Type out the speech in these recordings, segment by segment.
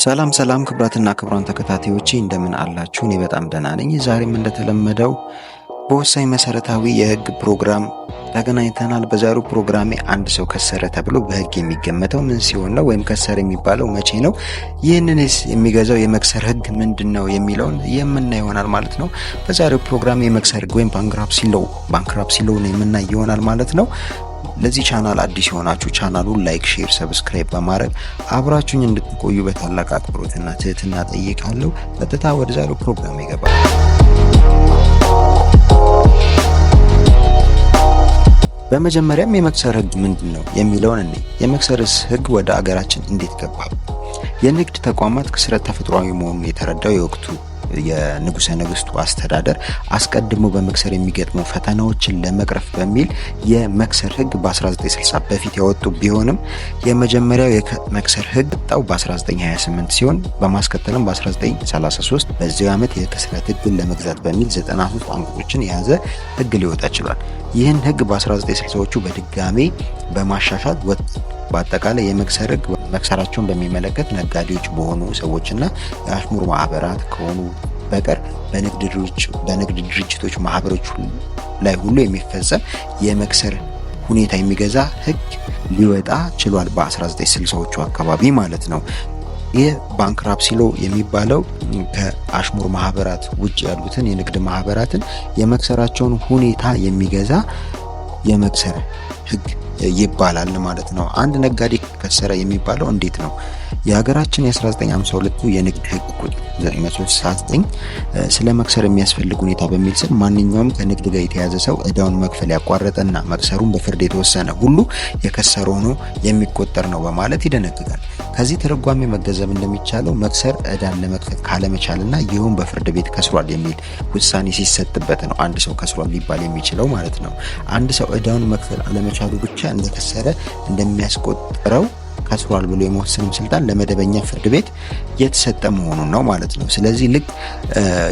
ሰላም ሰላም ክብራትና ክብራን ተከታታዮቼ እንደምን አላችሁ? እኔ በጣም ደህና ነኝ። ዛሬም እንደተለመደው በወሳኝ መሰረታዊ የህግ ፕሮግራም ተገናኝተናል። በዛሬው ፕሮግራሜ አንድ ሰው ከሰረ ተብሎ በህግ የሚገመተው ምን ሲሆን ነው ወይም ከሰረ የሚባለው መቼ ነው? ይህንንስ የሚገዛው የመክሰር ህግ ምንድነው የሚለውን የምናይ ይሆናል ማለት ነው። በዛሬው ፕሮግራም የመክሰር ህግ ወይም ባንክራፕሲ ሎው ነው የምናይ ይሆናል ማለት ነው። ለዚህ ቻናል አዲስ የሆናችሁ ቻናሉን ላይክ፣ ሼር፣ ሰብስክራይብ በማድረግ አብራችሁኝ እንድትቆዩ በታላቅ አክብሮትና ትህትና ጠይቃለሁ። ቀጥታ ወደ ዛሬው ፕሮግራም ይገባል። በመጀመሪያም የመክሰር ህግ ምንድነው የሚለውን እንይ። የመክሰርስ ህግ ወደ አገራችን እንዴት ገባ? የንግድ ተቋማት ክስረት ተፈጥሯዊ መሆኑን የተረዳው የወቅቱ የንጉሠ ነገሥቱ አስተዳደር አስቀድሞ በመክሰር የሚገጥሙ ፈተናዎችን ለመቅረፍ በሚል የመክሰር ህግ በ1960 በፊት ያወጡ ቢሆንም የመጀመሪያው የመክሰር ህግ ወጣው በ1928 ሲሆን በማስከተልም በ1933 በዚህ ዓመት የክስረት ህግን ለመግዛት በሚል 93 አንቀጾችን የያዘ ህግ ሊወጣ ችሏል። ይህን ህግ በ1960ዎቹ በድጋሜ በማሻሻል በአጠቃላይ የመክሰር ህግ መክሰራቸውን በሚመለከት ነጋዴዎች በሆኑ ሰዎችና የአሽሙር ማህበራት ከሆኑ በቀር በንግድ ድርጅቶች ማህበሮች ላይ ሁሉ የሚፈጸም የመክሰር ሁኔታ የሚገዛ ህግ ሊወጣ ችሏል። በ1960ዎቹ አካባቢ ማለት ነው። ይህ ባንክራፕሲ ሎው የሚባለው ከአሽሙር ማህበራት ውጭ ያሉትን የንግድ ማህበራትን የመክሰራቸውን ሁኔታ የሚገዛ የመክሰር ህግ ይባላል ማለት ነው። አንድ ነጋዴ ከሰረ የሚባለው እንዴት ነው? የሀገራችን የ1952 የንግድ ህግ ቁጥር 969 ስለ መክሰር የሚያስፈልግ ሁኔታ በሚል ስር ማንኛውም ከንግድ ጋር የተያዘ ሰው እዳውን መክፈል ያቋረጠና መክሰሩን በፍርድ የተወሰነ ሁሉ የከሰረ ሆኖ የሚቆጠር ነው በማለት ይደነግጋል። ከዚህ ትርጓሜ መገንዘብ እንደሚቻለው መክሰር እዳን ለመክፈል ካለመቻልና ይሁን በፍርድ ቤት ከስሯል የሚል ውሳኔ ሲሰጥበት ነው አንድ ሰው ከስሯል ሊባል የሚችለው ማለት ነው። አንድ ሰው እዳውን መክፈል አለመቻሉ ብቻ እንደከሰረ እንደሚያስቆጥረው ከስሯል ብሎ የመወሰንም ስልጣን ለመደበኛ ፍርድ ቤት የተሰጠ መሆኑን ነው ማለት ነው። ስለዚህ ልክ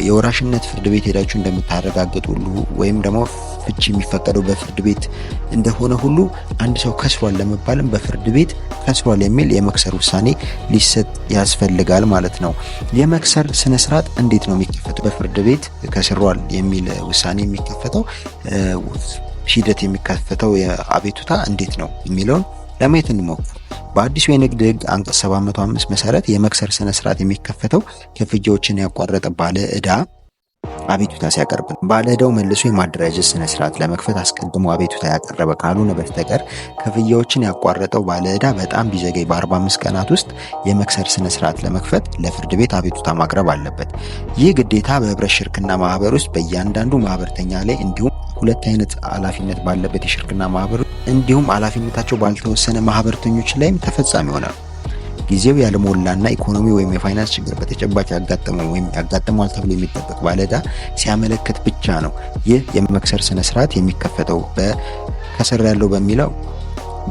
የወራሽነት ፍርድ ቤት ሄዳችሁ እንደምታረጋግጡ ሁሉ ወይም ደግሞ ፍቺ የሚፈቀደው በፍርድ ቤት እንደሆነ ሁሉ አንድ ሰው ከስሯል ለመባልም በፍርድ ቤት ከስሯል የሚል የመክሰር ውሳኔ ሊሰጥ ያስፈልጋል ማለት ነው። የመክሰር ስነ ስርዓት እንዴት ነው የሚከፈተው? በፍርድ ቤት ከስሯል የሚል ውሳኔ የሚከፈተው ሂደት የሚከፈተው የአቤቱታ እንዴት ነው የሚለውን ለማየት እንሞክር። በአዲሱ የንግድ ህግ አንቀጽ 705 መሰረት የመክሰር ስነ ስርዓት የሚከፈተው ክፍያዎችን ያቋረጠ ባለ ዕዳ አቤቱታ ሲያቀርብ ነው። ባለ ዕዳው መልሶ የማደራጀት ስነ ስርዓት ለመክፈት አስቀድሞ አቤቱታ ያቀረበ ካልሆነ በስተቀር ክፍያዎችን ያቋረጠው ባለ ዕዳ በጣም ቢዘገይ በ45 ቀናት ውስጥ የመክሰር ስነ ስርዓት ለመክፈት ለፍርድ ቤት አቤቱታ ማቅረብ አለበት። ይህ ግዴታ በህብረት ሽርክና ማህበር ውስጥ በእያንዳንዱ ማህበርተኛ ላይ እንዲሁም ሁለት አይነት ኃላፊነት ባለበት የሽርክና ማህበር እንዲሁም ኃላፊነታቸው ባልተወሰነ ማህበርተኞች ላይም ተፈጻሚ ይሆናል። ጊዜው ያልሞላና ኢኮኖሚ ወይም የፋይናንስ ችግር በተጨባጭ ያጋጠመዋል ተብሎ የሚጠበቅ ባለዕዳ ሲያመለክት ብቻ ነው ይህ የመክሰር ስነ ስርዓት የሚከፈተው ከስር ያለው በሚለው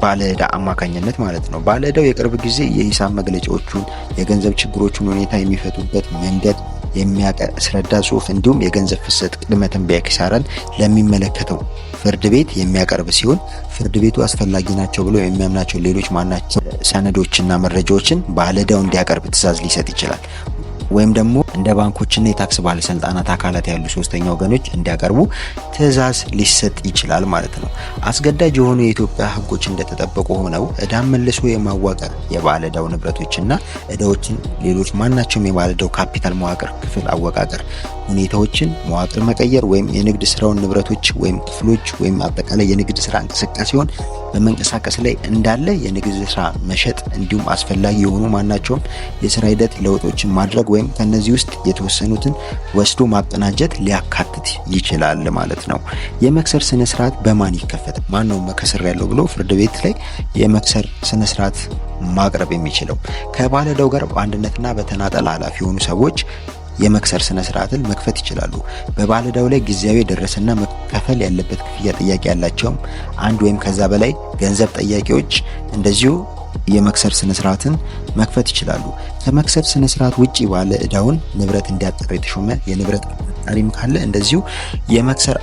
ባለዕዳ አማካኝነት ማለት ነው። ባለዕዳው የቅርብ ጊዜ የሂሳብ መግለጫዎቹን የገንዘብ ችግሮቹን ሁኔታ የሚፈቱበት መንገድ የሚያስረዳ ጽሁፍ እንዲሁም የገንዘብ ፍሰት ቅድመ ትንበያ ኪሳራን ለሚመለከተው ፍርድ ቤት የሚያቀርብ ሲሆን ፍርድ ቤቱ አስፈላጊ ናቸው ብሎ የሚያምናቸው ሌሎች ማናቸው ሰነዶችና መረጃዎችን ባለዕዳው እንዲያቀርብ ትዕዛዝ ሊሰጥ ይችላል። ወይም ደግሞ እንደ ባንኮችና የታክስ ባለስልጣናት አካላት ያሉ ሶስተኛ ወገኖች እንዲያቀርቡ ትዕዛዝ ሊሰጥ ይችላል ማለት ነው። አስገዳጅ የሆኑ የኢትዮጵያ ህጎች እንደተጠበቁ ሆነው ዕዳን መልሶ የማዋቀር የባለዕዳው ንብረቶችና ዕዳዎችን ሌሎች ማናቸውም የባለዕዳው ካፒታል መዋቅር ክፍል አወቃቀር ሁኔታዎችን መዋቅር መቀየር ወይም የንግድ ስራውን ንብረቶች ወይም ክፍሎች ወይም አጠቃላይ የንግድ ስራ እንቅስቃሴውን በመንቀሳቀስ ላይ እንዳለ የንግድ ስራ መሸጥ እንዲሁም አስፈላጊ የሆኑ ማናቸውም የስራ ሂደት ለውጦችን ማድረግ ወይም ከነዚህ ውስጥ የተወሰኑትን ወስዶ ማቀናጀት ሊያካትት ይችላል ማለት ነው። የመክሰር ስነ ስርዓት በማን ይከፈታል? ማን ነው መከሰር ያለው ብሎ ፍርድ ቤት ላይ የመክሰር ስነ ስርዓት ማቅረብ የሚችለው? ከባለዕዳው ጋር በአንድነትና በተናጠል ኃላፊ የሆኑ ሰዎች የመክሰር ስነ ስርዓትን መክፈት ይችላሉ። በባለዕዳው ላይ ጊዜያዊ የደረሰና መከፈል ያለበት ክፍያ ጥያቄ ያላቸውም አንድ ወይም ከዛ በላይ ገንዘብ ጠያቂዎች እንደዚሁ የመክሰር ስነ ስርዓትን መክፈት ይችላሉ። ከመክሰር ስነ ስርዓት ውጪ ባለ ዕዳውን ንብረት እንዲያጠራ የተሾመ የንብረት አጣሪም ካለ እንደዚሁ የመክሰር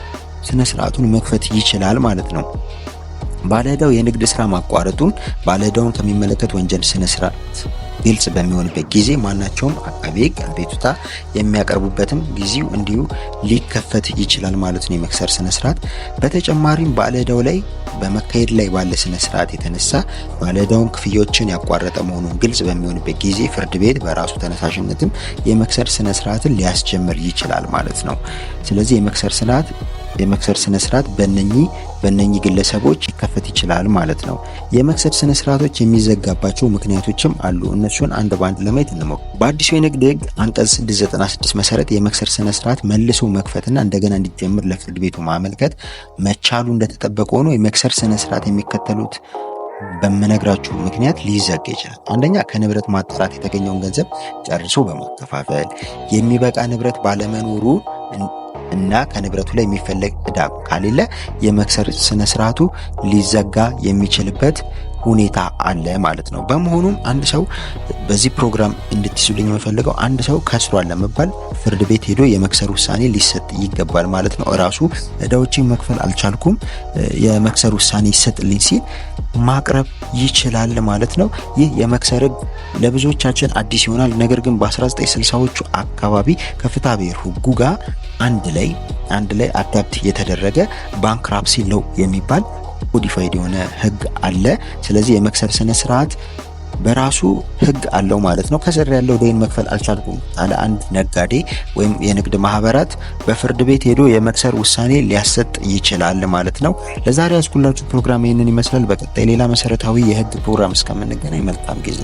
ስነ ስርዓቱን መክፈት ይችላል ማለት ነው። ባለዕዳው የንግድ ስራ ማቋረጡን ባለዕዳውን ከሚመለከት ወንጀል ስነ ስርዓት ግልጽ በሚሆንበት ጊዜ ማናቸውም አቃቤ ሕግ አቤቱታ የሚያቀርቡበትም ጊዜው እንዲሁ ሊከፈት ይችላል ማለት ነው የመክሰር ስነ ስርዓት። በተጨማሪም ባለዕዳው ላይ በመካሄድ ላይ ባለ ስነ ስርዓት የተነሳ ባለዕዳውን ክፍያዎችን ያቋረጠ መሆኑን ግልጽ በሚሆንበት ጊዜ ፍርድ ቤት በራሱ ተነሳሽነትም የመክሰር ስነ ስርዓትን ሊያስጀምር ይችላል ማለት ነው። ስለዚህ የመክሰር ስነ ስርዓት በእነኚህ ግለሰቦች ሊከፈት ይችላል ማለት ነው። የመክሰር ስነ ስርዓቶች የሚዘጋባቸው ምክንያቶችም አሉ። እነሱን አንድ ባንድ ለማየት እንሞክር። በአዲሱ የንግድ ሕግ አንቀጽ 696 መሰረት የመክሰር ስነ ስርዓት መልሶ መክፈትና እንደገና እንዲጀምር ለፍርድ ቤቱ ማመልከት መቻሉ እንደተጠበቀ ሆኖ የመክሰር ስነ ስርዓት የሚከተሉት በመነግራችሁ ምክንያት ሊዘጋ ይችላል። አንደኛ ከንብረት ማጣራት የተገኘውን ገንዘብ ጨርሶ በማከፋፈል፣ የሚበቃ ንብረት ባለመኖሩ እና ከንብረቱ ላይ የሚፈለግ ዕዳ ካሌለ የመክሰር ስነ ስርዓቱ ሊዘጋ የሚችልበት ሁኔታ አለ ማለት ነው። በመሆኑም አንድ ሰው በዚህ ፕሮግራም እንድትይዙልኝ የምፈልገው አንድ ሰው ከስሯል ለመባል ፍርድ ቤት ሄዶ የመክሰር ውሳኔ ሊሰጥ ይገባል ማለት ነው። እራሱ ዕዳዎችን መክፈል አልቻልኩም የመክሰር ውሳኔ ይሰጥልኝ ሲል ማቅረብ ይችላል ማለት ነው። ይህ የመክሰር ሕግ ለብዙዎቻችን አዲስ ይሆናል። ነገር ግን በ1960ዎቹ አካባቢ ከፍትሐ ብሔር ሕጉ ጋር አንድ ላይ አዳፕት የተደረገ ባንክራፕሲ ሎው የሚባል ኮዲፋይድ የሆነ ሕግ አለ። ስለዚህ የመክሰር ስነ ስርዓት በራሱ ሕግ አለው ማለት ነው። ከስር ያለው ደይን መክፈል አልቻልኩም አለ አንድ ነጋዴ ወይም የንግድ ማህበራት በፍርድ ቤት ሄዶ የመክሰር ውሳኔ ሊያሰጥ ይችላል ማለት ነው። ለዛሬ ያስኩላችሁ ፕሮግራም ይህንን ይመስላል። በቀጣይ ሌላ መሰረታዊ የሕግ ፕሮግራም እስከምንገናኝ መልካም ጊዜ